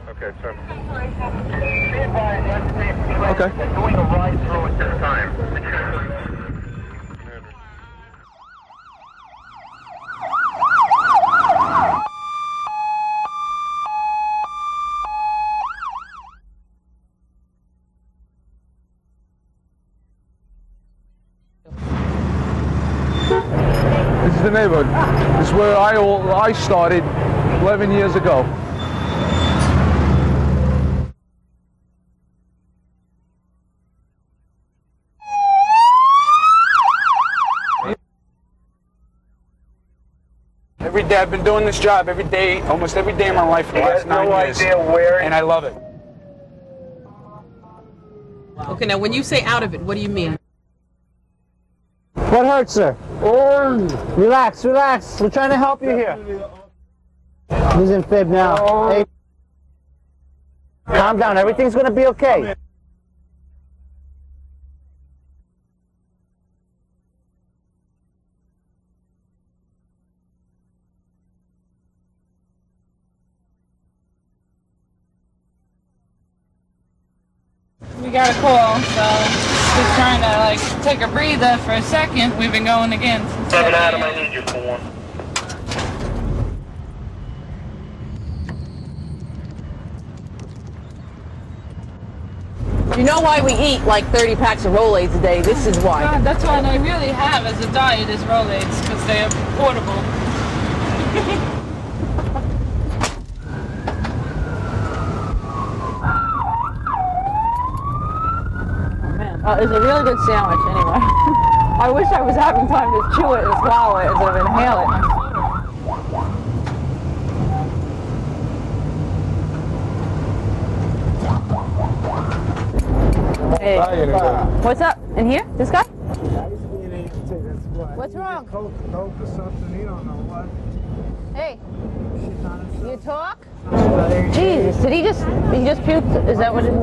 Okay, sir. Okay. Doing a ride through at this time. This is the neighborhood. This is where I started 11 years ago. Every day I've been doing this job every day, almost every day of my life for the last 9 years, and I love it. Okay, now when you say out of it, what do you mean? What hurts, sir? Relax, relax. We're trying to help you here. He's in fib now. Hey, calm down. Everything's going to be okay. We got a call, so just trying to like take a breather for a second. We've been going again since 7 Adam, I need you for one. You know why we eat like 30 packs of Rolaids a day? This is why. God, that's what I really have as a diet is Rolaids because they are portable. It's a really good sandwich, anyway. I wish I was having time to chew it and swallow it instead of inhale it. Hey, what's up? In here? This guy? What's wrong? Coke or something, you don't know what. Hey, you talk? Jesus, did he just puked? Is that what it is?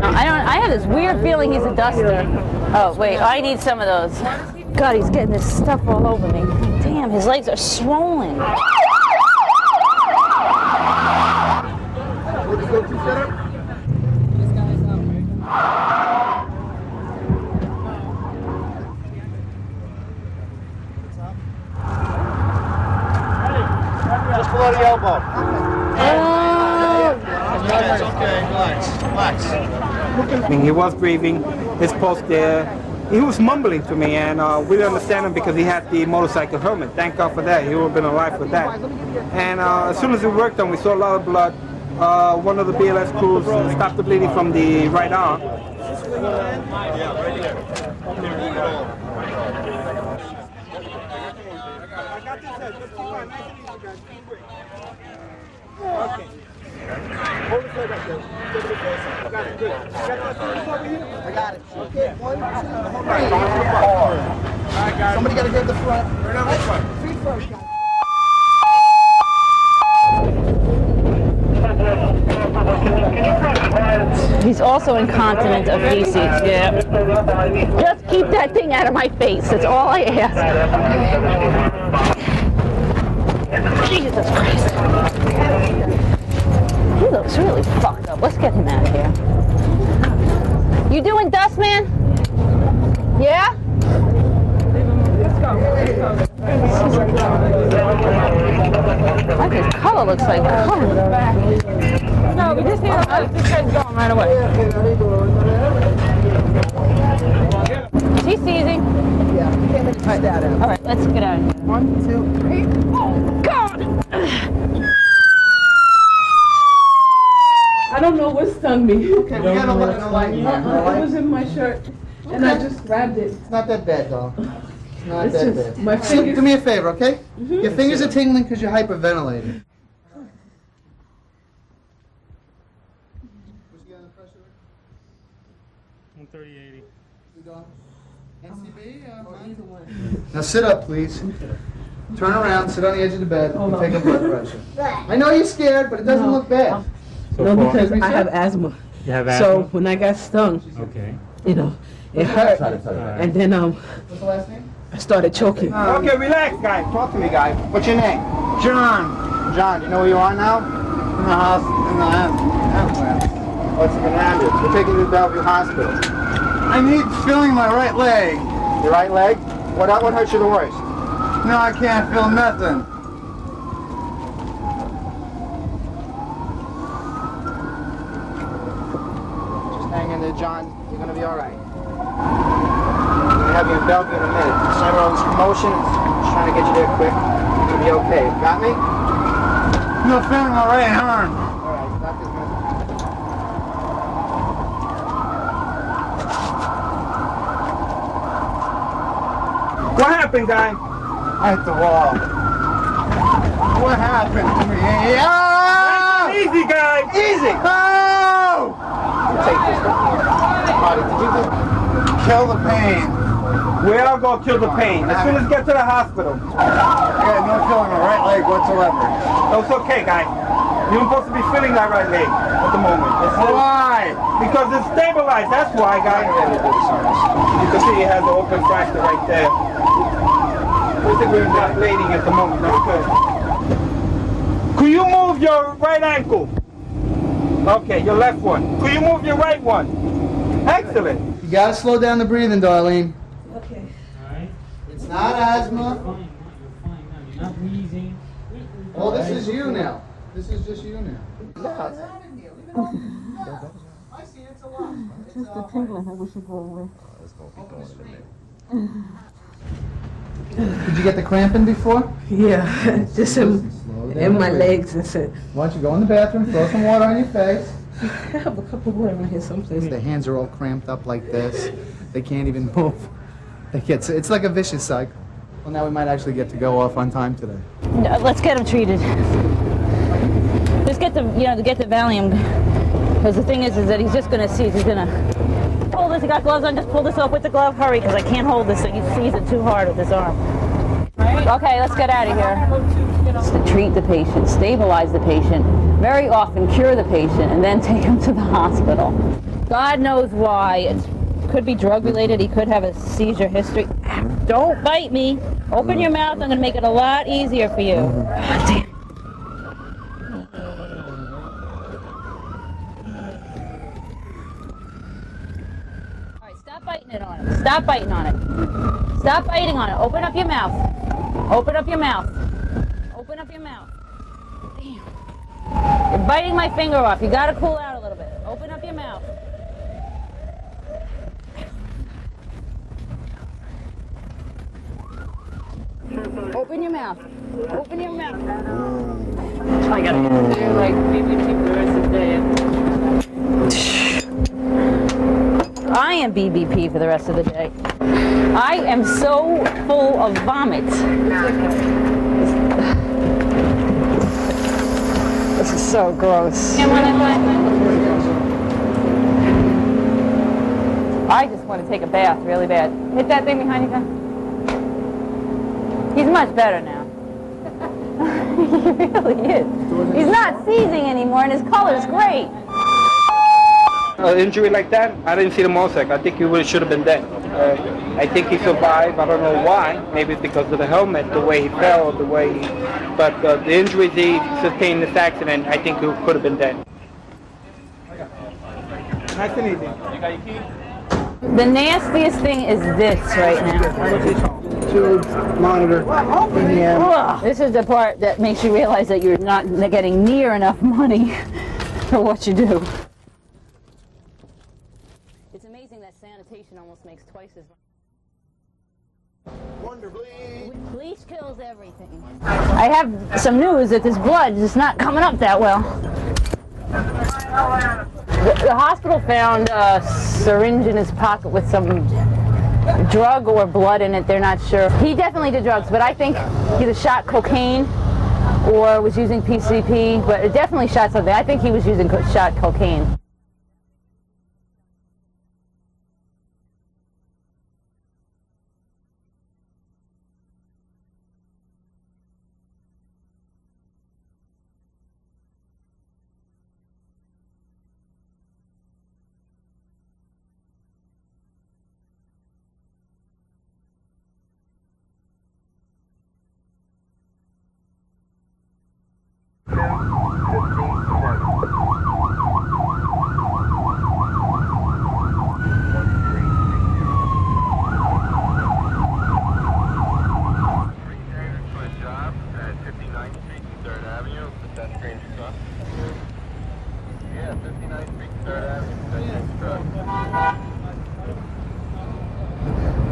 I have this weird feeling he's a duster. Oh, wait, I need some of those. God, he's getting this stuff all over me. Damn, his legs are swollen. Just below the elbow. It's okay, relax, relax. I mean, he was breathing, his pulse there. He was mumbling to me, and we didn't understand him because he had the motorcycle helmet. Thank God for that. He would have been alive with that. And as soon as we worked on, we saw a lot of blood. One of the BLS crews stopped the bleeding from the right arm. Okay. Hold his leg up there. Give it a face. You got it. Good. You got that fingers over here? I got it. Okay. 1, 2, hold on. Somebody got to grab the front. Right on the front. Feet first, guys. He's also incontinent of feces. Yeah. Just keep that thing out of my face. That's all I ask. Jesus Christ. He looks really fucked up. Let's get him out of here. You doing dust, man? Yeah? Let's go. Like his color looks like color. No, we just need to let this guy's going right away. Is he seizing? Yeah, you can't let you stat out. All right, let's get out of here. 1, 2, 3. Oh, God! I don't know what stung me. Okay, we got to look in the light here. It was in my shirt, and I just grabbed it. It's not that bad, though. It's not It's that just bad. my So, fingers. do me a favor, okay? Your fingers are tingling because you're hyperventilating. What's the pressure? 130/80. NCB? Now sit up, please. Turn around, sit on the edge of the bed, and take a blood pressure. I know you're scared, but it doesn't look bad. No, because I have asthma. You have So when I got stung, Okay. you know, it hurt. And then What's the last name? I started choking. Okay, relax, guy. Talk to me, guy. What's your name? John. John, do you know where you are now? In the hospital. In the ambulance. What's an ambulance? We're taking you to Bellevue Hospital. I need feeling my right leg. Your right leg? What hurts you the worst? No, I can't feel nothing. Just hang in there, John. You're gonna be all right. I'm gonna have you in Bellevue in a minute. Center all this commotion. Just trying to get you there quick. You're gonna be okay. Got me? No feeling my right arm. All right, stop this minute. What happened, guy? I hit the wall. What happened to me? Yeah! Easy, guy. Easy! Oh! Take this. Marty, did you just kill the pain? We all go kill the pain. As soon as we get to the hospital. I got no feeling in my right leg whatsoever. That's okay, guy. You're supposed to be feeling that right leg at the moment. Why? Because it's stabilized. That's why, guy. You can see it has an open fracture right there. We're not bleeding at the moment. That's good. Could you move your right ankle? Okay, your left one. Could you move your right one? Excellent. You gotta slow down the breathing, Darlene. Okay. It's not asthma. You're fine now. You're not wheezing. Oh, this is you now. This is just you now. I see it's a lot. Just the tingling. I wish it go away. Did you get the cramping before? Yeah, just in my legs. That's it. Why don't you go in the bathroom, throw some water on your face. I have a cup of water in here someplace. Their hands are all cramped up like this. They can't even move. It's like a vicious cycle. Well, now we might actually get to go off on time today. No, let's get him treated. Just get the, get the Valium. Because the thing is that he's just gonna seize. He's gonna pull this. He got gloves on. Just pull this off with the glove. Hurry, because I can't hold this. So he sees it too hard with his arm. Okay, let's get out of here. Just to treat the patient, stabilize the patient, very often cure the patient, and then take him to the hospital. God knows why. It could be drug related. He could have a seizure history. Don't bite me. Open your mouth. I'm going to make it a lot easier for you. Damn. All right, stop biting it on it. Stop biting on it. Stop biting on it. Open up your mouth. Open up your mouth. Open up your mouth. Damn. You're biting my finger off. You got to cool out a little bit. Open up your mouth. Open your mouth. Open your mouth. I gotta get there like BBP for the rest of the day. I am BBP for the rest of the day. I am so full of vomit. This is so gross. I just want to take a bath really bad. Hit that thing behind you, guy. He's much better now. He really is. He's not seizing anymore, and his color's great. An injury like that, I didn't see the motorcycle. I think he really should have been dead. I think he survived. I don't know why. Maybe it's because of the helmet, the way he fell, the way he... But the injuries he sustained in this accident, I think he could have been dead. Nice and easy. You got your key? The nastiest thing is this right now. Tubes, monitor, EM. Ugh. This is the part that makes you realize that you're not getting near enough money for what you do. It's amazing that sanitation almost makes twice as much. Wonderfully. Bleach kills everything. I have some news that this blood is not coming up that well. The hospital found a syringe in his pocket with some drug or blood in it. They're not sure. He definitely did drugs, but I think he either shot cocaine or was using PCP, but it definitely shot something. I think he was shot cocaine.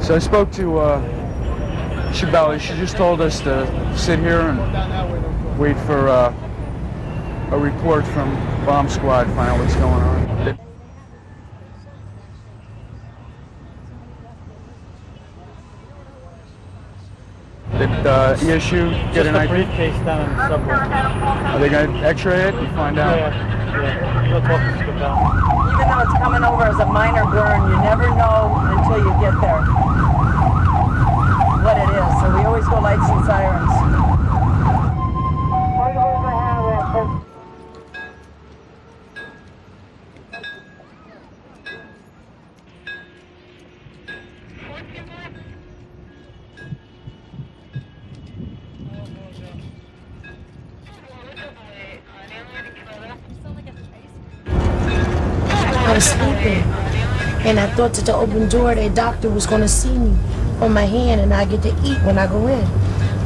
So I spoke to Shabelle. She just told us to sit here and wait for a report from Bomb Squad, find out what's going on. Did ESU get an idea? Briefcase down in the subway. Are they going to x-ray it and find out? Yeah. We'll talk to Shabelle. Even though it's coming over as a minor burn, you never know until you get there what it is. So we always go lights and sirens. I was sleeping, and I thought that the open door, the doctor was going to see me on my hand, and I get to eat when I go in.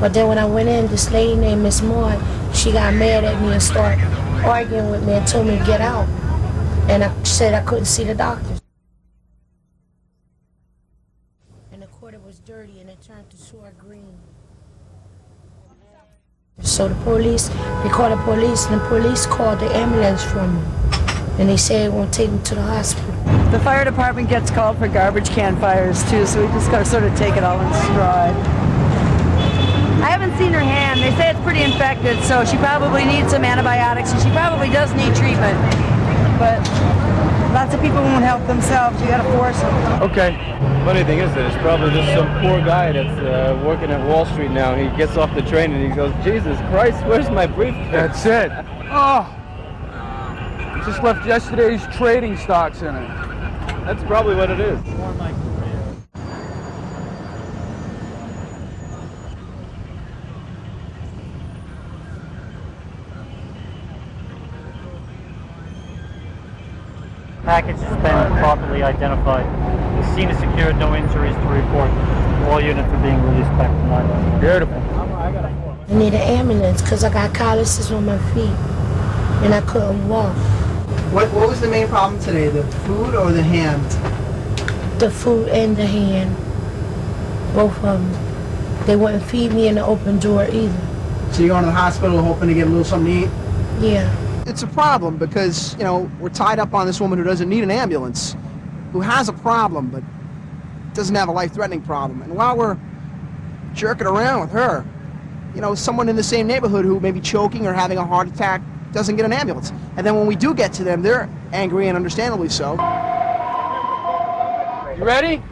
But then when I went in, this lady named Miss Maud, she got mad at me and started arguing with me and told me to get out. And I said I couldn't see the doctor. And the corridor was dirty, and it turned to sour green. So the police, they called the police, and the police called the ambulance for me. And they said they won't take me to the hospital. The fire department gets called for garbage can fires too, so we just gotta sort of take it all in stride. I haven't seen her hand. They say it's pretty infected, so she probably needs some antibiotics, and she probably does need treatment. But lots of people won't help themselves. You gotta force them. Okay. Funny thing is that it's probably just some poor guy that's working at Wall Street now. He gets off the train and he goes, Jesus Christ, where's my briefcase? That's it. Oh! Just left yesterday's trading stocks in it. That's probably what it is. Package has been properly identified. The scene is secured, no injuries to report. All units are being released back tonight. Beautiful. I need an ambulance because I got calluses on my feet, and I couldn't walk. What was the main problem today, the food or the hand? The food and the hand, both of them. They wouldn't feed me in the open door either. So you're going to the hospital hoping to get a little something to eat? Yeah. It's a problem because, you know, we're tied up on this woman who doesn't need an ambulance, who has a problem but doesn't have a life-threatening problem. And while we're jerking around with her, you know, someone in the same neighborhood who may be choking or having a heart attack doesn't get an ambulance. And then when we do get to them, they're angry and understandably so. You ready?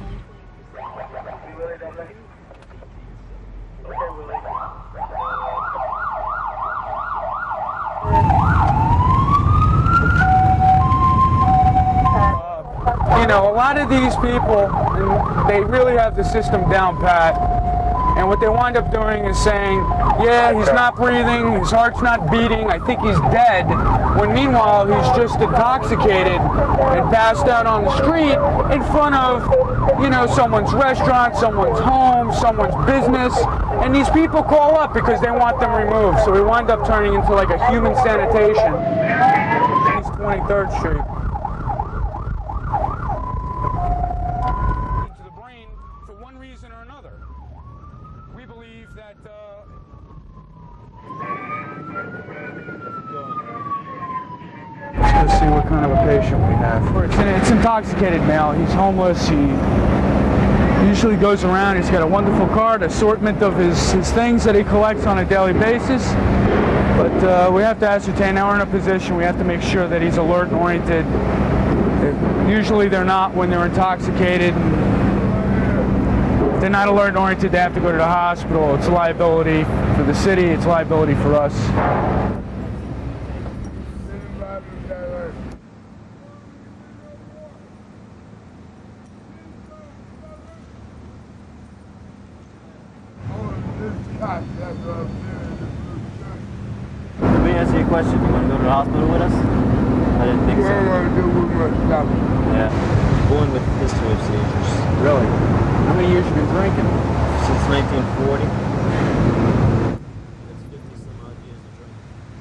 You know, a lot of these people, they really have the system down pat. And what they wind up doing is saying, yeah, he's not breathing, his heart's not beating, I think he's dead, when meanwhile he's just intoxicated and passed out on the street in front of, you know, someone's restaurant, someone's home, someone's business. And these people call up because they want them removed. So we wind up turning into like a human sanitation. East 23rd Street. Let's see what kind of a patient we have. It's an intoxicated male. He's homeless. He usually goes around. He's got a wonderful card, assortment of his things that he collects on a daily basis. But we have to ascertain. Now we're in a position. We have to make sure that he's alert and oriented. Usually they're not when they're intoxicated. If they're not alert and oriented, they have to go to the hospital. It's a liability for the city. It's a liability for us. Let me answer your want to go to the hospital with us? I didn't think so. Yeah. Born with a history of seizures. Really? How many years you been drinking? Since 1940. That's 50-some odd years of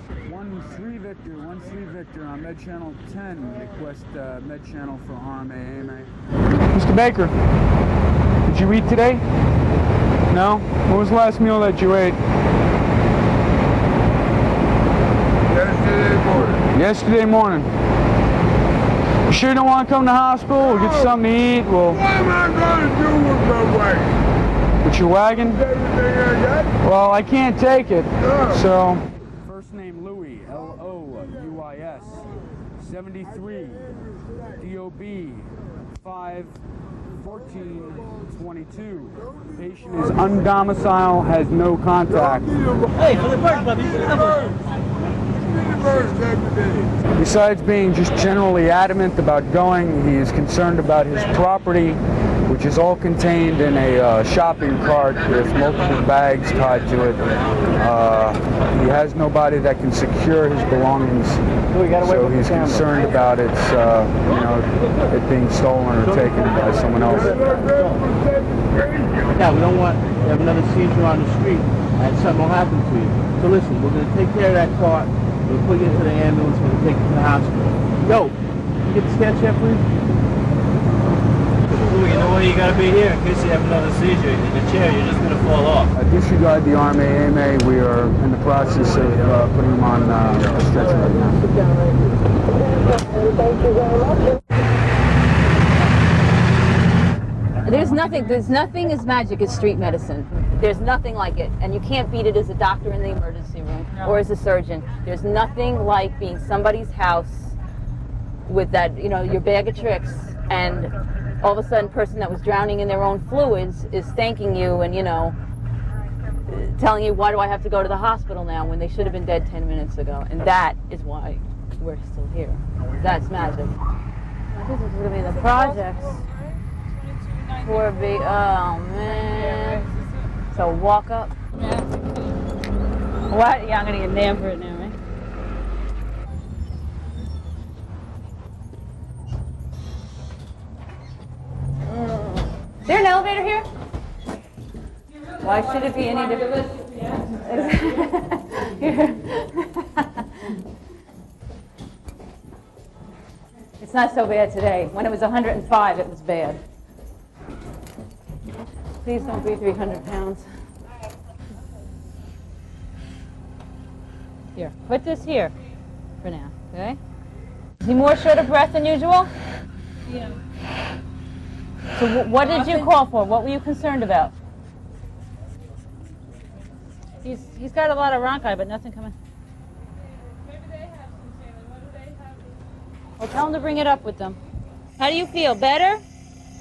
drinking. 1-3 Victor on Med Channel 10. Request Med Channel for RMA. Mr. Baker, did you eat today? No? What was the last meal that you ate? Yesterday morning. You sure you don't want to come to the hospital? We'll get you something to eat. What am I going to do with my wagon? With your wagon? Well, I can't take it. So. First name Louis, L-O-U-I-S. 73. D-O-B. 5-14-22. Patient is undomiciled, has no contact. Hey, for the bird, buddy. Besides being just generally adamant about going, he is concerned about his property, which is all contained in a shopping cart with multiple bags tied to it. He has nobody that can secure his belongings, so he's concerned about it being stolen or taken by someone else. Yeah, we don't want to have another seizure on the street and something will happen to you. So listen, we're going to take care of that cart. We'll put you into the ambulance. We'll take you to the hospital. Yo, can you get the sketch here, please? Ooh, you know what? You gotta be here in case you have another seizure. In the chair, you're just gonna fall off. Disregard the RMA. We are in the process of putting him on a stretcher right now. Thank you very much. There's nothing as magic as street medicine. There's nothing like it, and you can't beat it as a doctor in the emergency room or as a surgeon. There's nothing like being somebody's house with that, your bag of tricks, and all of a sudden, person that was drowning in their own fluids is thanking you and, telling you, why do I have to go to the hospital now when they should have been dead 10 minutes ago? And that is why we're still here. That's magic. This is going to be the projects. 4B, oh man. So walk up. What? Yeah, I'm going to get damn for it now, right? Is there an elevator here? Why should it be any different? It's not so bad today. When it was 105, it was bad. Please don't be 300 pounds. Here, put this here for now, okay? Is he more short of breath than usual? Yeah. So what did you call for? What were you concerned about? He's got a lot of rhonchi, but nothing coming. Maybe they have some saline. What do they have? Well, tell them to bring it up with them. How do you feel? Better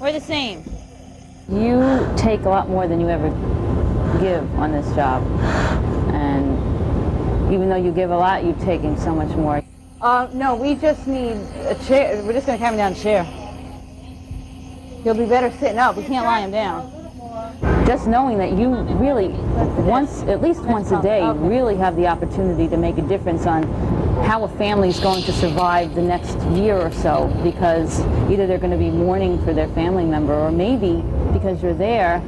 or the same? You take a lot more than you ever give on this job. And even though you give a lot, you're taking so much more. No, we just need a chair. We're just going to calm him down a chair. He'll be better sitting up. We can't lie him down. Just knowing that you really, at least once a day, really have the opportunity to make a difference on how a family is going to survive the next year or so, because either they're going to be mourning for their family member, or maybe because you're there,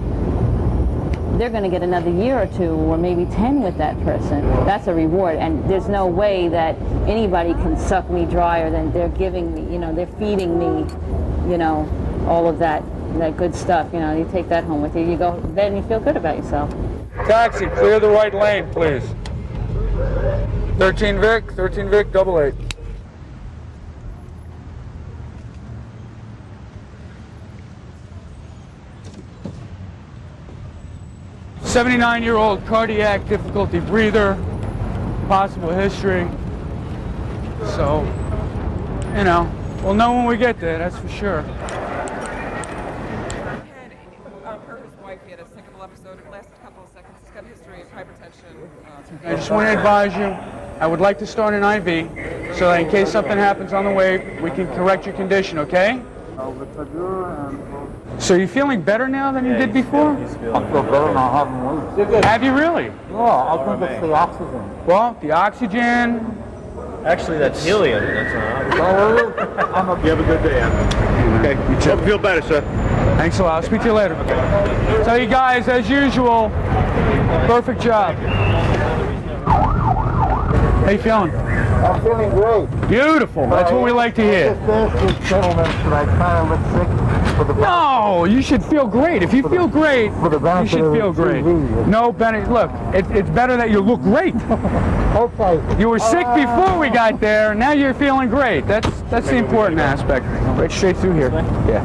they're going to get another year or two, or maybe 10 with that person. That's a reward, and there's no way that anybody can suck me drier than they're giving me, they're feeding me, all of that good stuff. You take that home with you. You go to bed and you feel good about yourself. Taxi, clear the right lane, please. 13 Vic, 88. '79-year-old cardiac difficulty breather, possible history. So, we'll know when we get there, that's for sure. Her wife had a second episode. It lasted a couple of seconds. It's got a history of hypertension. I just want to advise you, I would like to start an IV, so that in case something happens on the way, we can correct your condition, okay? So you're feeling better now than you did before? I feel better than I have in weeks. Have you really? Yeah, I think it's the oxygen. Well, the oxygen, Actually, that's helium. That's not. You have a good day, Anthony. Okay. You too. Hope you feel better, sir. Thanks a lot. I'll speak to you later. So you guys, as usual, perfect job. How you feeling? I'm feeling great. Beautiful. That's what we like to hear. No, you should feel great. If you feel great, you should feel great. No, Benny, look, it's better that you look great. Okay. You were sick before we got there, and now you're feeling great. That's the important aspect. Right straight through here. Yeah.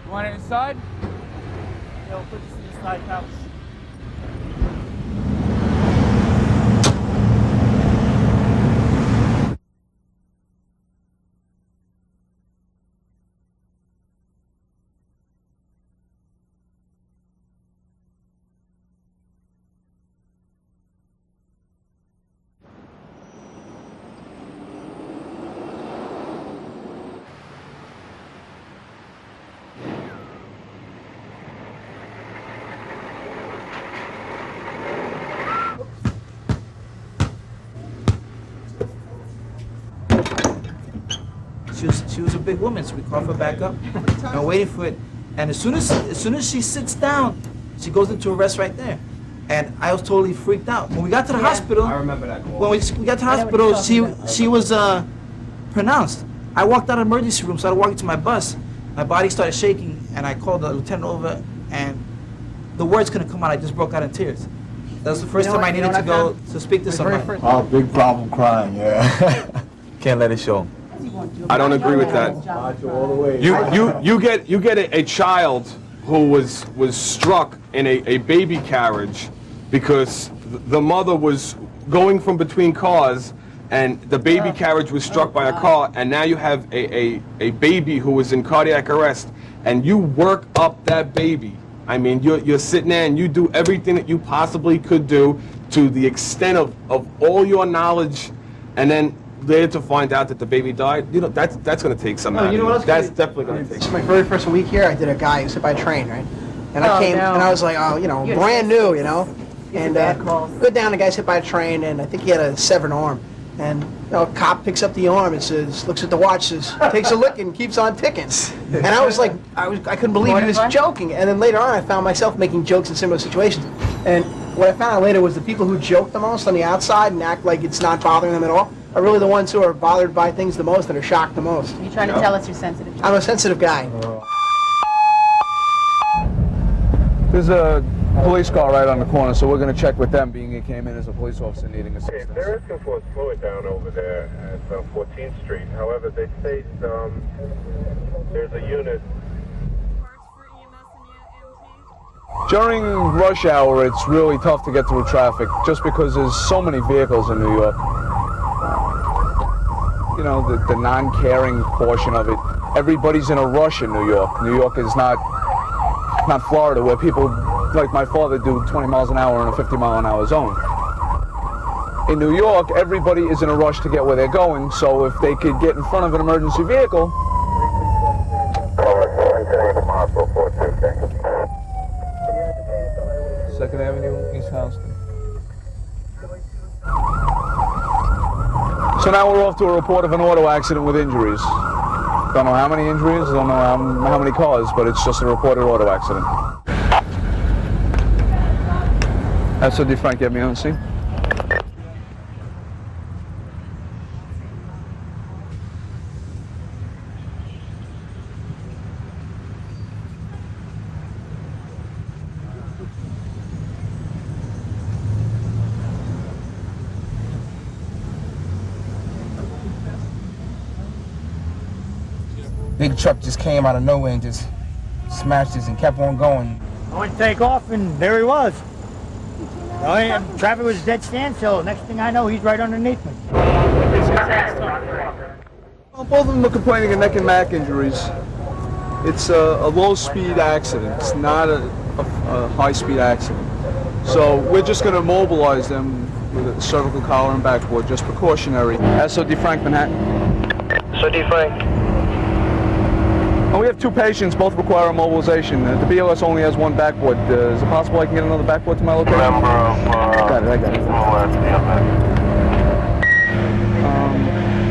You want it inside? Yeah, we'll put this in the side house. She was a big woman, so we called her back up. And waiting for it. And as soon as she sits down, she goes into arrest right there. And I was totally freaked out. When we got to the hospital, I remember that call. when we got to the hospital, she was pronounced. I walked out of the emergency room, started walking to my bus. My body started shaking, and I called the lieutenant over, and the words couldn't come out. I just broke out in tears. That was the first time I needed to go to speak to somebody. Oh, big problem crying, yeah. Can't let it show. I don't agree with that. You get a child who was struck in a baby carriage because the mother was going from between cars and the baby carriage was struck by a car, and now you have a baby who was in cardiac arrest, and you work up that baby. I mean, you're sitting there and you do everything that you possibly could do to the extent of all your knowledge, and then later to find out that the baby died. You know, that's going to take some out of you. That's definitely going to take. It's my very first week here. I did a guy who was hit by a train, right? And I came and I was like, oh, you know, brand new, you know. And go down, the guy's hit by a train, and I think he had a severed arm. And you know, a cop picks up the arm and says, looks at the watch, says, takes a lick and keeps on ticking. And I was like, I couldn't believe he was joking. And then later on, I found myself making jokes in similar situations. And what I found out later was the people who joke the most on the outside and act like it's not bothering them at all are really the ones who are bothered by things the most and are shocked the most. You're trying to tell us you're sensitive. I'm a sensitive guy. There's a police car right on the corner, so we're going to check with them, being he came in as a police officer needing assistance. They're asking for a fluid down over there at 14th Street. However, they say there's a unit. During rush hour, it's really tough to get through traffic, just because there's so many vehicles in New York. You know, the non-caring portion of it. Everybody's in a rush in New York. New York is not Florida, where people like my father do 20 miles an hour in a 50-mile-an-hour zone. In New York, everybody is in a rush to get where they're going, so if they could get in front of an emergency vehicle... Second Avenue, East Houston. So now we're off to a report of an auto accident with injuries. Don't know how many injuries, don't know how many cars, but it's just a reported auto accident. SOD Frank, get me on the scene. Big truck just came out of nowhere and just smashed us and kept on going. I went to take off, and there he was. Traffic was dead standstill. Next thing I know, he's right underneath me. Well, both of them are complaining of neck and back injuries. It's a low-speed accident. It's not a high-speed accident. So we're just going to mobilize them with a cervical collar and backboard, just precautionary. SOD Frank, Manhattan. SOD Frank. got 2 patients, both require immobilization. The BLS only has 1 backboard. Is it possible I can get another backboard to my location? Member of I got it.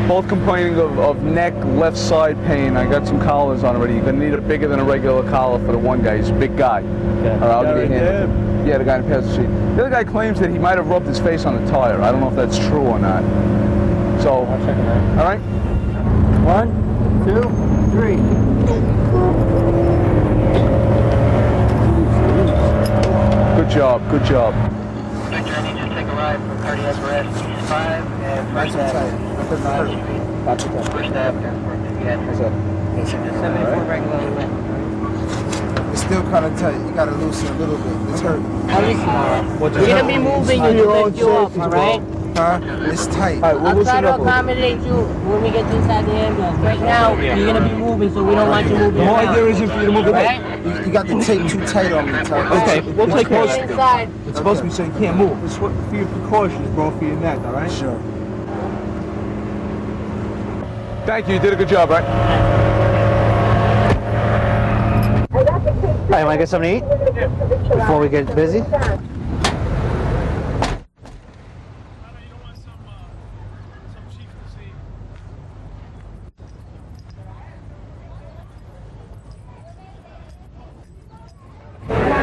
Both complaining of neck, left side pain. I got some collars on already. You're going to need a bigger than a regular collar for the one guy. He's a big guy. Okay. All right, I'll give you a hand. Yeah, the guy in the passenger seat. The other guy claims that he might have rubbed his face on the tire. I don't know if that's true or not. So, I'll check it out. all right? 1, 2, 3. Good job, good job. Victor, I need you to take a ride for cardiac arrest. 5 and First Avenue. First Avenue. What's up? 74 regular. It's still kind of tight. You gotta loosen a little bit. It's hurting. You're gonna be moving, you lift you up, alright? Huh? It's tight. I'll try to accommodate you when we get inside the ambulance. Right now, you're gonna be moving, so we don't want you moving. The whole around. idea isn't for you to move it. Right? You got the tape too tight on me. Okay, we'll take care of Get it. inside. It's supposed to be so you can't move. It's for your precautions, bro, for your neck, all right? Sure. Thank you. You did a good job, right? Hey, want to get something to eat? Before we get busy?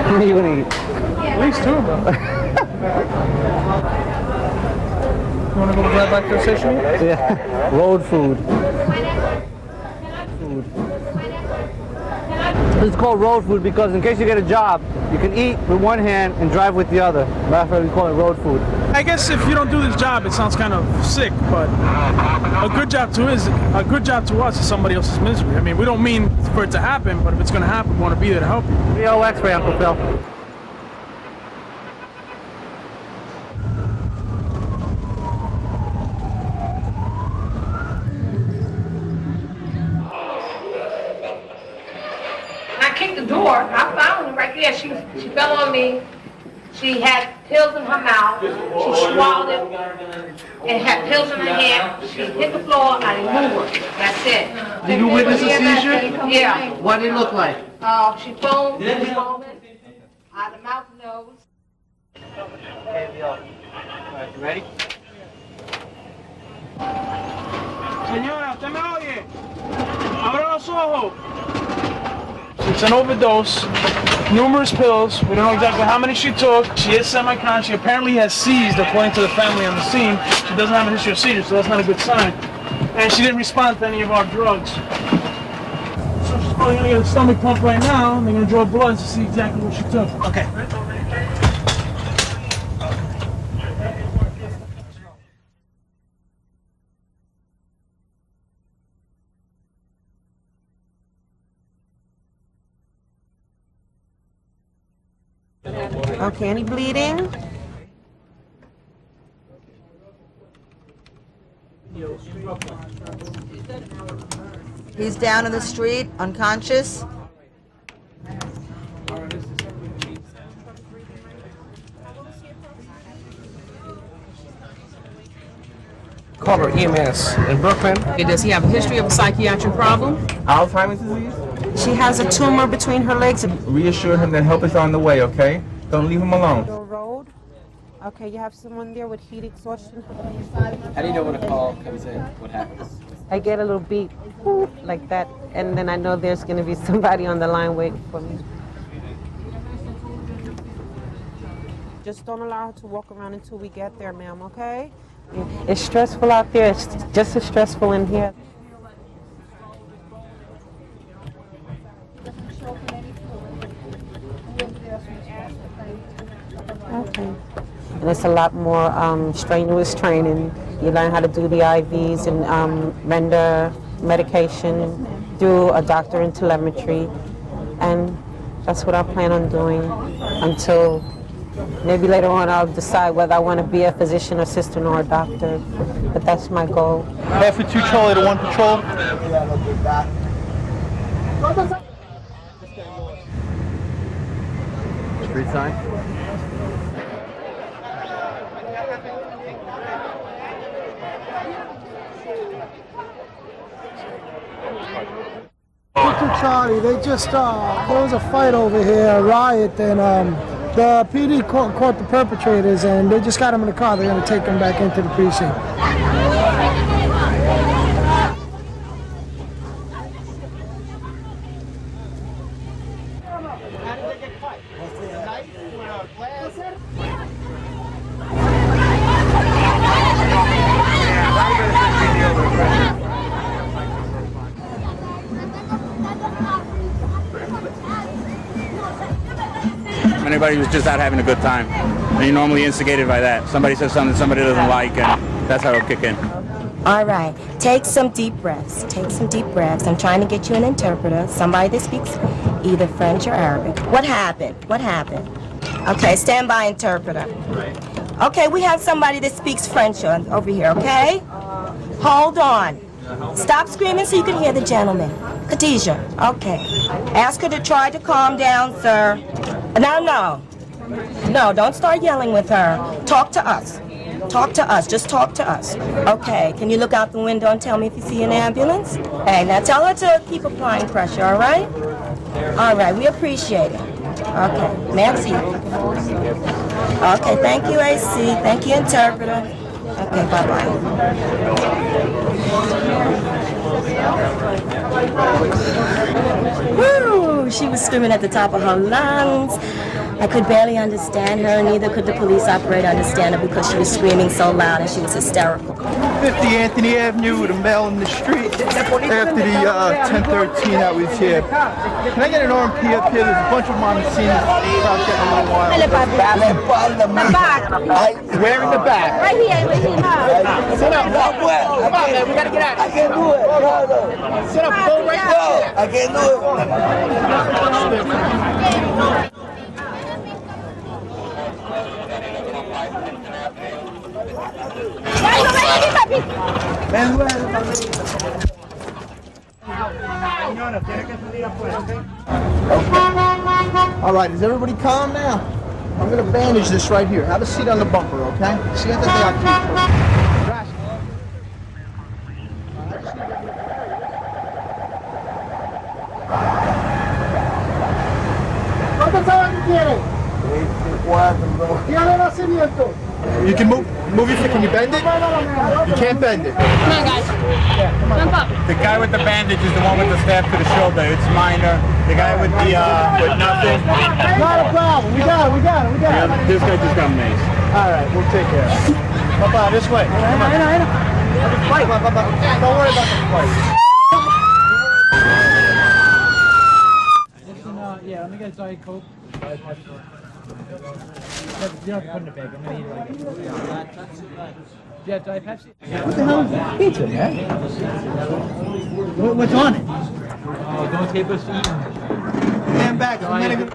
What are you going to eat? At least 2 of them. You want to go grab back to the station? Yeah, road food. It's called road food because in case you get a job, you can eat with one hand and drive with the other. Matter of fact, we call it road food. I guess if you don't do this job, it sounds kind of sick, but a good job to us is somebody else's misery. I mean, we don't mean for it to happen, but if it's going to happen, we want to be there to help you. 3-0 X-ray, Uncle Phil. I kicked the door. I found her right there. She fell on me. She had pills in her mouth. She swallowed it and had pills in her hand. She hit the floor. I didn't move her. That's it. Did you witness a seizure? Yeah. What did it look like? She foamed out of mouth and nose. Okay, all right, you ready? Señora, ¿usted me oye? Abra los ojos. It's an overdose, numerous pills. We don't know exactly how many she took. She is semi-conscious. She apparently has seized, according to the family on the scene. She doesn't have a history of seizures, so that's not a good sign. And she didn't respond to any of our drugs. So she's probably gonna get a stomach pump right now, and they're gonna draw blood to see exactly what she took. Okay. Okay, any bleeding? He's down in the street, unconscious. Call her EMS in Brooklyn. Does he have a history of a psychiatric problem? Alzheimer's disease? She has a tumor between her legs. Reassure him that help is on the way, okay? Don't leave him alone. Road. Okay, you have someone there with heat exhaustion. How do you know when a call comes in? What happens? I get a little beep like that, and then I know there's going to be somebody on the line waiting for me. Just don't allow her to walk around until we get there, ma'am, okay? It's stressful out there. It's just as stressful in here. Okay. And it's a lot more strenuous training. You learn how to do the IVs and render medication, do a doctor in telemetry, and that's what I plan on doing until maybe later on I'll decide whether I want to be a physician assistant or a doctor, but that's my goal. Half for 2 Charlie to 1 patrol. Street sign. Charlie. They just, there was a fight over here, a riot, and the PD caught the perpetrators, and they just got them in the car. They're going to take them back into the precinct. Anybody who's just out having a good time. And you're normally instigated by that. Somebody says something somebody doesn't like, and that's how it'll kick in. All right, take some deep breaths. Take some deep breaths. I'm trying to get you an interpreter, somebody that speaks either French or Arabic. What happened? What happened? Okay, stand by, interpreter. Okay, we have somebody that speaks French over here, okay? Hold on. Stop screaming so you can hear the gentleman. Khadijah, okay. Ask her to try to calm down, sir. No, don't start yelling with her. Talk to us. Talk to us. Just talk to us. Okay, can you look out the window and tell me if you see an ambulance? Hey, now tell her to keep applying pressure, all right? All right, we appreciate it. Okay, merci. Okay, thank you, AC. Thank you, interpreter. Okay, bye-bye. Woo! She was screaming at the top of her lungs. I could barely understand her, neither could the police operator understand her because she was screaming so loud and she was hysterical. 50 Anthony Avenue with a male in the street after the 1013 that was here. Can I get an RMP up here? There's a bunch of them on the scene. About getting a little while. Where in the back? Right here, right here. Sit up. Come on, man. We gotta get out. I can't do it. Sit up. Go right there. I can't do it. All right, is everybody calm now? I'm gonna bandage this right here. Have a seat on the bumper, okay? See that they You can move your foot. Can you bend it? You can't bend it. Come on, guys. Jump up. The guy with the bandage is the one with the stab to the shoulder. It's minor. The guy with the with nothing. Not a problem. We got it. This guy just got maced. All right, we'll take care of it. Papa, this way. Come on. I know. Fight. Don't worry about the fight. Yeah, let me get a Diet Coke. You don't have to put in a bag. I'm going to eat it like this. Yeah, Diet Pepsi. What the hell is that? Pizza, man. What's on it? Oh, don't tape us eating. Stand back. I'm going to go.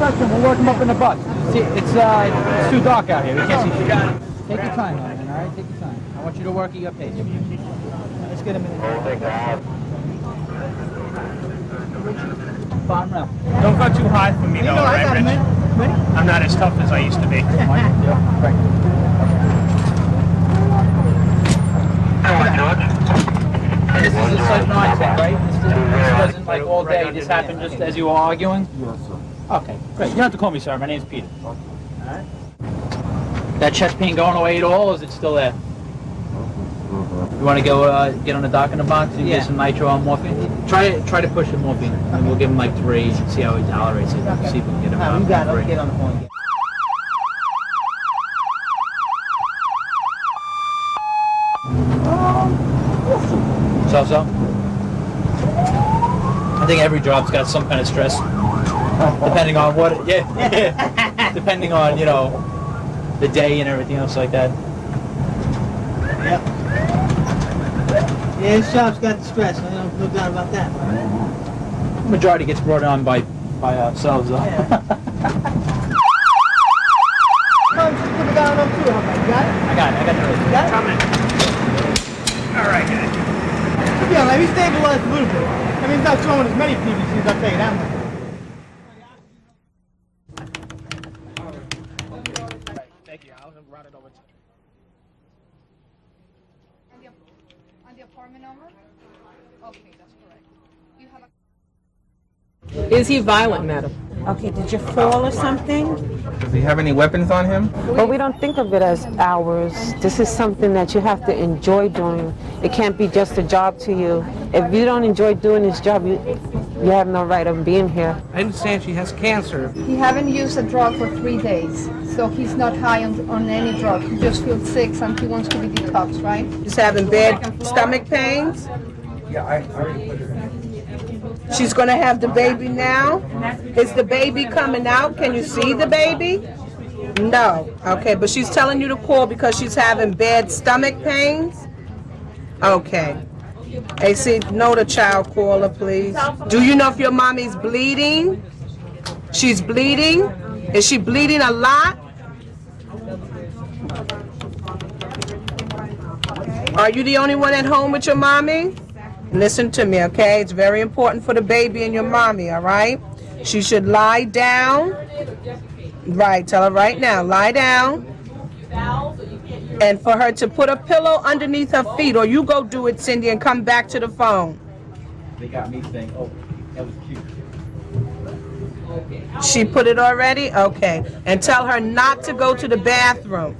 We'll work him up in the bus. See, it's too dark out here. We can't see. Take your time, man. All right, take your time. I want you to work at your pace. Let's get him in. Bottom round. Don't go too high for me, though, right, Rich? I'm not as tough as I used to be. This is a sudden onset, right? This wasn't like all day. This happened just as you were arguing? Yes, sir. Okay, great. You don't have to call me sir. My name's Peter. All right. That chest pain going away at all, or is it still there? You want to go get on the dock in the box and get some nitro on morphine? Try to push the morphine, and we'll give him like 3 and see how he tolerates it. See if we can get him out. You got it. Let's get on the phone. So? I think every job's got some kind of stress. Depending on what, depending on, you know, the day and everything else like that. Yep. Yeah, his job's got the stress, no doubt about that. The majority gets brought on by ourselves, though. Yeah. Come, just put it down on too, okay? You got it? I got it. You got it? All right, guys. Yeah, maybe stabilize a little bit. I mean, he's not throwing as many PVCs, I'll tell you that much. Thank you. I'll route it over to you. On the apartment number? Okay, that's correct. You have a Is he violent, madam? Okay, did you fall or something? Does he have any weapons on him? Well, we don't think of it as hours. This is something that you have to enjoy doing. It can't be just a job to you. If you don't enjoy doing this job, you have no right of being here. I understand she has cancer. He haven't used a drug for 3 days, so he's not high on any drug. He just feels sick and he wants to be detoxed, right? She's having bad stomach pains. Yeah, I already put it in. She's going to have the baby now. Is the baby coming out? Can you see the baby? No. Okay, but she's telling you to call because she's having bad stomach pains? Okay. AC, note a child caller, please. Do you know if your mommy's bleeding? She's bleeding? Is she bleeding a lot? Are you the only one at home with your mommy? Listen to me, okay? It's very important for the baby and your mommy, all right? She should lie down. Right, tell her right now, lie down. And for her to put a pillow underneath her feet, or you go do it, Cindy, and come back to the phone. They got me saying, oh, that was cute. She put it already? Okay. And tell her not to go to the bathroom.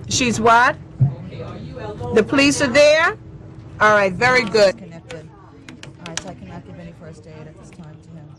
She's what? The police are there? All right, very good. All right, so I cannot give any first aid at this time to him.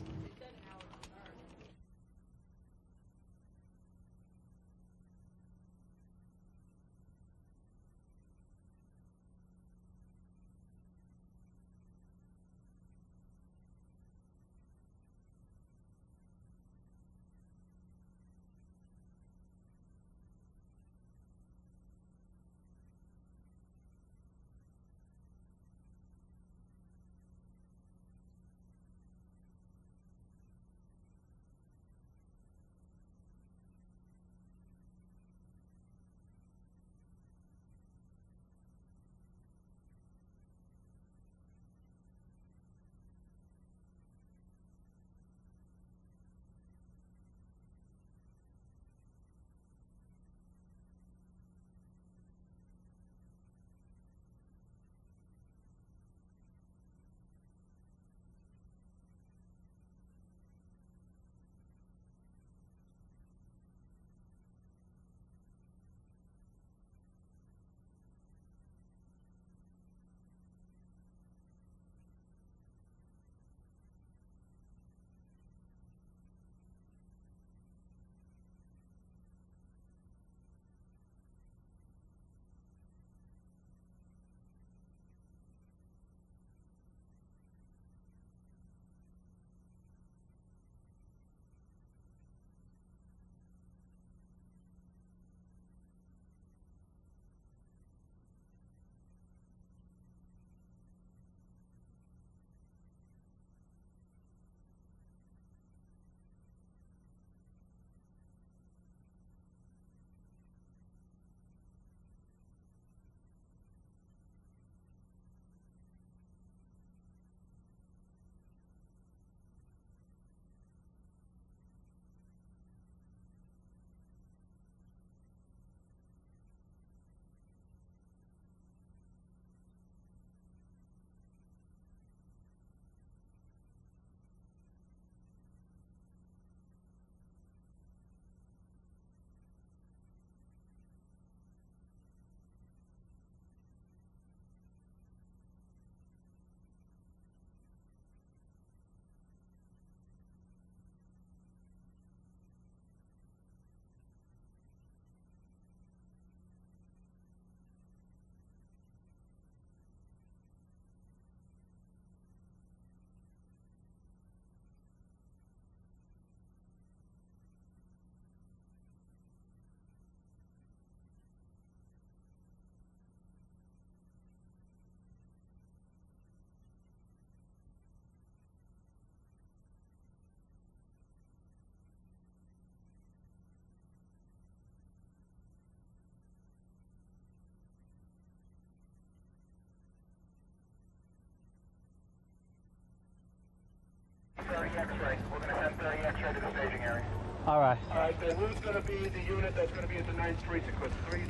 All right. All right, so who's going to be the unit that's going to be at the 9th precinct? Because 30,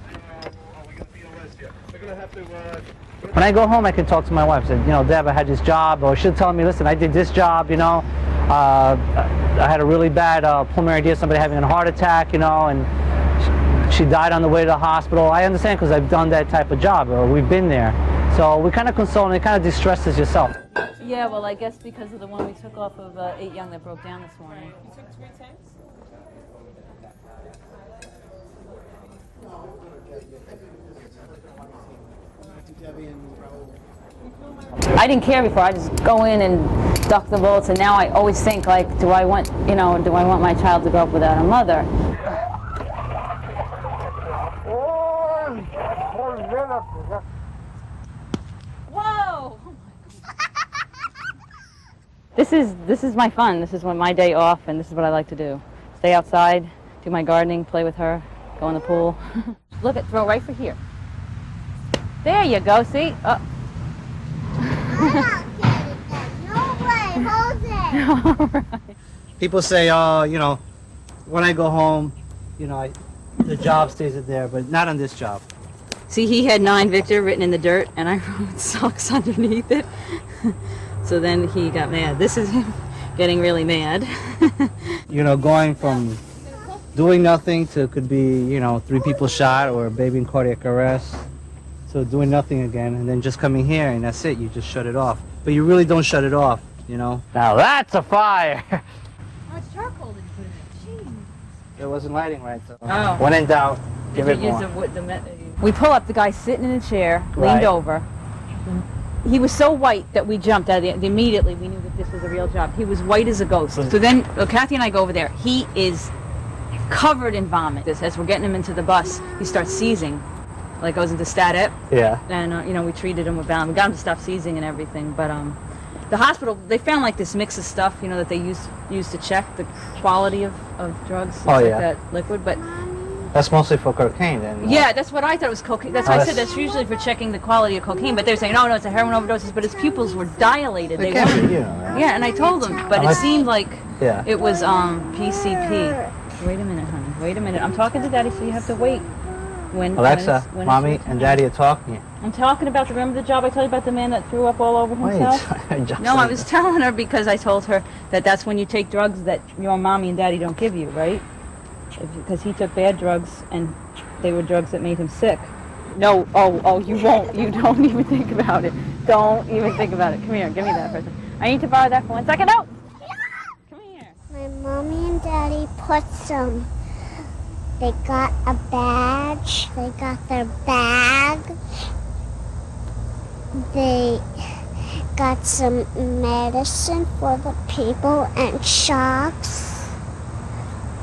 we got BLS here. They're going to have to... When I go home, I can talk to my wife. Say, you know, Deb, I had this job, or she'll tell me, listen, I did this job, you know. I had a really bad pulmonary edema, somebody having a heart attack, you know, and she died on the way to the hospital. I understand because I've done that type of job, or we've been there. So we kind of console, and it kind of distresses yourself. Yeah, well, I guess because of the one we took off of 8 Young that broke down this morning. You took 3 tanks? I didn't care before. I just go in and duck the bullets, and now I always think, like, do I want my child to grow up without a mother? Whoa! This is my fun. This is my day off, and this is what I like to do. Stay outside, do my gardening, play with her, go in the pool. Look at, throw right for here. There you go, see? No way, hold it. All right. People say, oh, you know, when I go home, you know, the job stays there, but not on this job. See, he had 9 Victor written in the dirt, and I wrote sucks underneath it. So then he got mad. This is him getting really mad. You know, going from doing nothing to could be, you know, 3 people shot or a baby in cardiac arrest. So doing nothing again, and then just coming here, and that's it. You just shut it off. But you really don't shut it off, you know? Now that's a fire! How much charcoal did you put in it? Jeez. It wasn't lighting right, so Oh. when in doubt, give it more. We pull up, the guy sitting in a chair, leaned Right. over. He was so white that we jumped out of immediately. We knew that this was a real job. He was white as a ghost. So then Kathy and I go over there. He is covered in vomit. As we're getting him into the bus, he starts seizing. Like goes into stat ep. Yeah. And you know, we treated him with Valium. We got him to stop seizing and everything. But the hospital, they found like this mix of stuff, you know, that they use to check the quality of drugs. It's like that liquid, but that's mostly for cocaine then. yeah, that's what I thought it was cocaine. That's why I said that's usually for checking the quality of cocaine. But they're saying, no, it's a heroin overdose. But his pupils were dilated. They can't weren't. be, you know, right? Yeah, and I told them, but it seemed like it was PCP. Wait a minute, honey. Wait a minute. I'm talking to Daddy, so you have to wait. Alexa, Mommy and Daddy are talking. I'm talking about remember the job I told you about the man that threw up all over himself? No, I was telling her because I told her that that's when you take drugs that your mommy and daddy don't give you, right? Because he took bad drugs and they were drugs that made him sick. No, oh, you won't. You don't even think about it. Don't even think about it. Come here, give me that person. I need to borrow that for 1 second. No! Come here. My mommy and daddy put some. They got a badge. They got their bag. They got some medicine for the people and shots.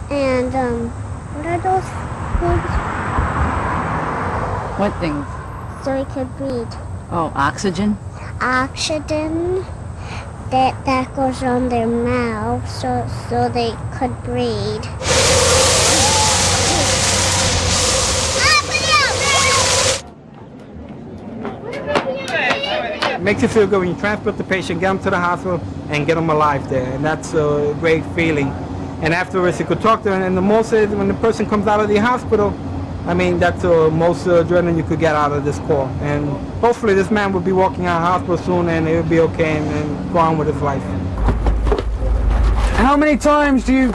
And what are those foods? What things? So he could breathe. Oh, oxygen? Oxygen that goes on their mouth so they could breathe. It makes you feel good when you transport the patient, get them to the hospital, and get them alive there. And that's a great feeling. And afterwards, you could talk to them. And the most is when the person comes out of the hospital, I mean, that's the most adrenaline you could get out of this call. And hopefully this man will be walking out of hospital soon, and he'll be okay and go on with his life. How many times do you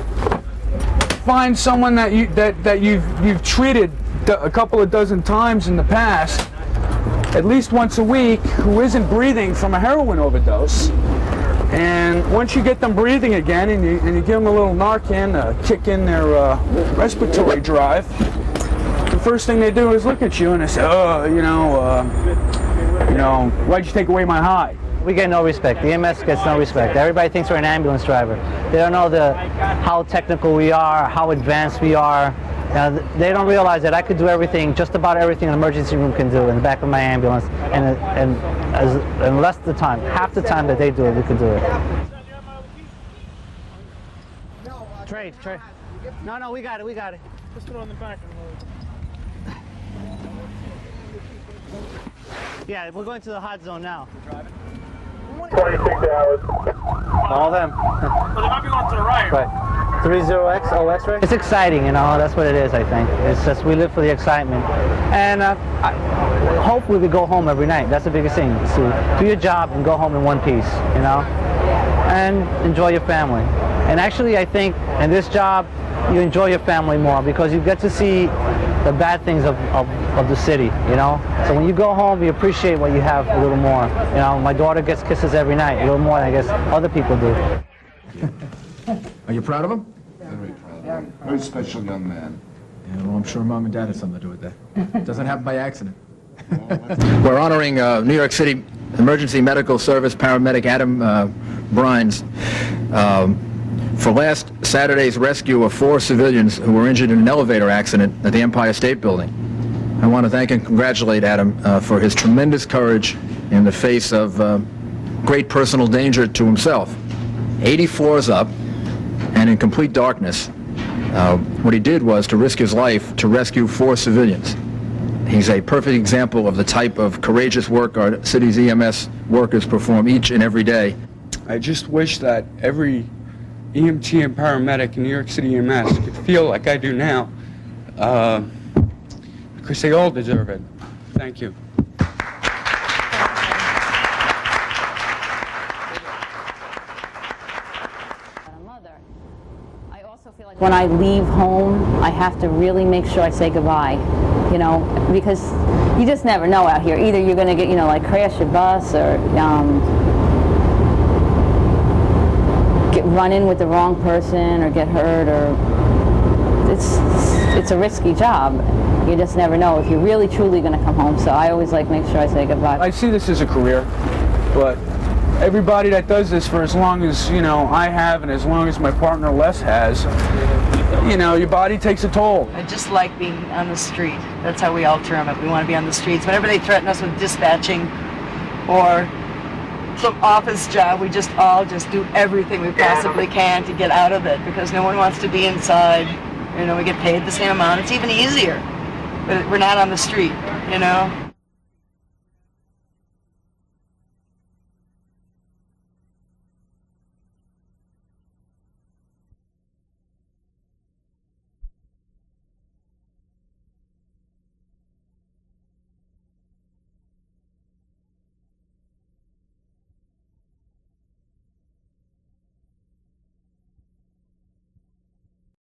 find someone that you've treated a couple of dozen times in the past, at least once a week, who isn't breathing from a heroin overdose? And once you get them breathing again, and you give them a little Narcan to kick in their respiratory drive, the first thing they do is look at you and they say, why'd you take away my high? We get no respect. The EMS gets no respect. Everybody thinks we're an ambulance driver. They don't know how technical we are, how advanced we are. They don't realize that I could do everything, just about everything an emergency room can do in the back of my ambulance, and less the time, half the time that they do it, we could do it. Trey. No, we got it. Just throw it on the back. Yeah, we're going to the hot zone now. 26 hours. All of them. Well, they might be going to the right. Right. 30X, X-ray? It's exciting, you know, that's what it is, I think. It's just, we live for the excitement. And hopefully we go home every night. That's the biggest thing. So do your job and go home in one piece, you know? And enjoy your family. And actually, I think in this job, you enjoy your family more because you get to see the bad things of the city, you know? So when you go home, you appreciate what you have a little more. You know, my daughter gets kisses every night, a little more than I guess other people do. Are you proud of him? Very proud of him. Very special young man. Yeah, well, I'm sure Mom and Dad had something to do with that. Doesn't happen by accident. We're honoring New York City Emergency Medical Service paramedic Adam Brines for last Saturday's rescue of 4 civilians who were injured in an elevator accident at the Empire State Building. I want to thank and congratulate Adam for his tremendous courage in the face of great personal danger to himself. 80 floors up and in complete darkness, what he did was to risk his life to rescue 4 civilians. He's a perfect example of the type of courageous work our city's EMS workers perform each and every day. I just wish that every EMT and paramedic in New York City EMS could feel like I do now, because they all deserve it. Thank you. When I leave home, I have to really make sure I say goodbye, you know, because you just never know out here. Either you're going to get, you know, like crash your bus or get run in with the wrong person or get hurt, or it's a risky job. You just never know if you're really truly going to come home. So I always like make sure I say goodbye. I see this as a career, but everybody that does this for as long as, you know, I have and as long as my partner Les has, you know, your body takes a toll. I just like being on the street. That's how we all term it. We want to be on the streets. Whenever they threaten us with dispatching or some office job, we just all do everything we possibly can to get out of it because no one wants to be inside. You know, we get paid the same amount. It's even easier, but we're not on the street, you know.